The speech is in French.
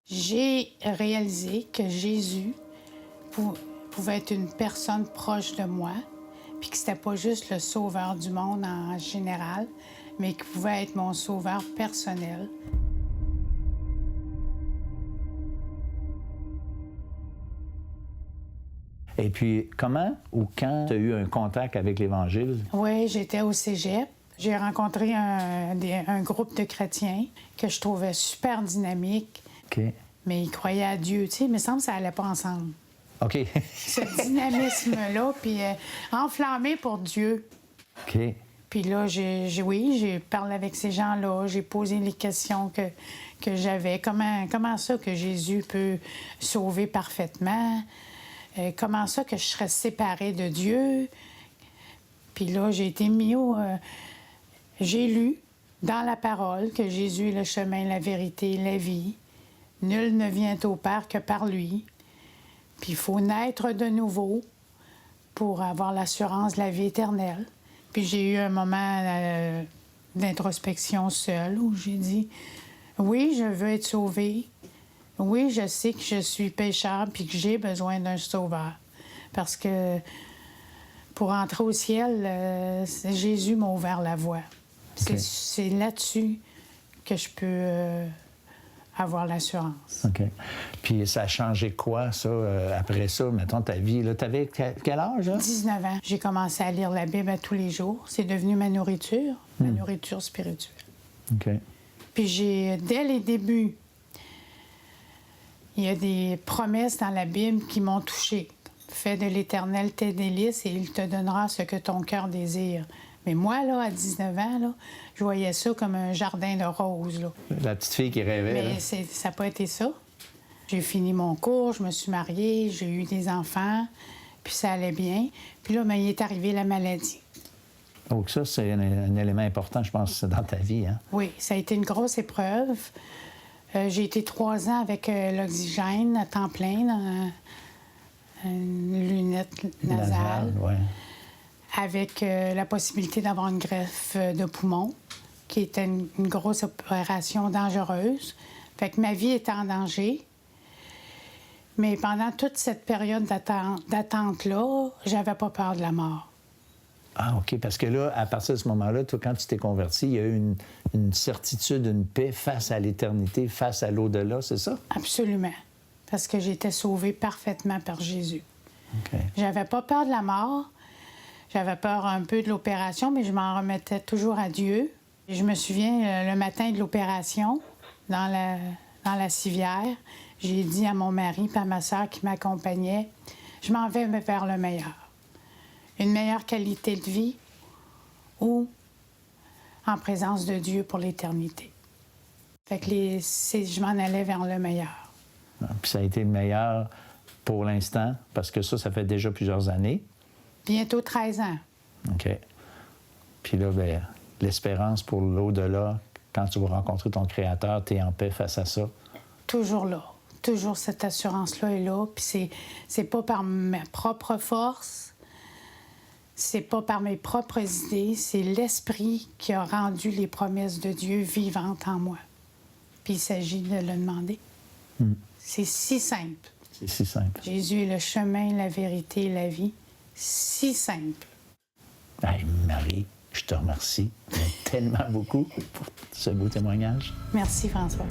J'ai réalisé que Jésus pouvait être une personne proche de moi, puis que c'était pas juste le sauveur du monde en général, mais qu'il pouvait être mon sauveur personnel. Et puis, comment ou quand tu as eu un contact avec l'Évangile? Oui, j'étais au cégep. J'ai rencontré un groupe de chrétiens que je trouvais super dynamique. OK. Mais ils croyaient à Dieu, tu sais, il me semble que ça allait pas ensemble. OK. Ce dynamisme-là, puis enflammé pour Dieu. OK. Puis là, j'ai parlé avec ces gens-là, j'ai posé les questions que j'avais. Comment ça que Jésus peut sauver parfaitement? Comment ça que je serais séparée de Dieu? Puis là, j'ai été mis j'ai lu dans la parole que Jésus est le chemin, la vérité, la vie. Nul ne vient au Père que par lui. Puis il faut naître de nouveau pour avoir l'assurance de la vie éternelle. Puis j'ai eu un moment d'introspection seule où j'ai dit, oui, je veux être sauvée. Oui, je sais que je suis pécheur puis que j'ai besoin d'un sauveur. Parce que pour entrer au ciel, Jésus m'a ouvert la voie. Okay. C'est là-dessus que je peux avoir l'assurance. OK. Puis ça a changé quoi, ça, après ça, mettons, ta vie? Tu avais quel âge, là? 19 ans. J'ai commencé à lire la Bible à tous les jours. C'est devenu ma nourriture spirituelle. OK. Puis dès les débuts, il y a des promesses dans la Bible qui m'ont touchée. Fais de l'Éternel tes délices et il te donnera ce que ton cœur désire. Mais moi, là, à 19 ans, là, je voyais ça comme un jardin de roses, là. La petite fille qui rêvait. Mais ça n'a pas été ça. J'ai fini mon cours, je me suis mariée, j'ai eu des enfants, puis ça allait bien. Puis là, il est arrivé la maladie. Donc ça, c'est un élément important, je pense, dans ta vie, hein? Oui, ça a été une grosse épreuve. J'ai été 3 ans avec l'oxygène à temps plein, dans une lunette nasale. Ouais. Avec la possibilité d'avoir une greffe de poumon, qui était une grosse opération dangereuse. Fait que ma vie était en danger. Mais pendant toute cette période d'attente-là, j'avais pas peur de la mort. Ah, OK. Parce que là, à partir de ce moment-là, toi, quand tu t'es converti, il y a eu une certitude, une paix face à l'éternité, face à l'au-delà, c'est ça? Absolument. Parce que j'étais sauvée parfaitement par Jésus. OK. J'avais pas peur de la mort. J'avais peur un peu de l'opération, mais je m'en remettais toujours à Dieu. Je me souviens, le matin de l'opération, dans la civière, j'ai dit à mon mari et à ma sœur qui m'accompagnait, je m'en vais vers le meilleur. Une meilleure qualité de vie ou en présence de Dieu pour l'éternité. Fait que je m'en allais vers le meilleur. Puis ça a été le meilleur pour l'instant, parce que ça fait déjà plusieurs années. Bientôt 13 ans. OK. Puis là, bien, l'espérance pour l'au-delà, quand tu vas rencontrer ton Créateur, tu es en paix face à ça. Toujours là. Toujours cette assurance-là est là. Puis c'est pas par ma propre force, c'est pas par mes propres idées, c'est l'Esprit qui a rendu les promesses de Dieu vivantes en moi. Puis il s'agit de le demander. C'est si simple. C'est si simple. Jésus est le chemin, la vérité et la vie. Si simple. Hey, Marie, je te remercie tellement beaucoup pour ce beau témoignage. Merci, François.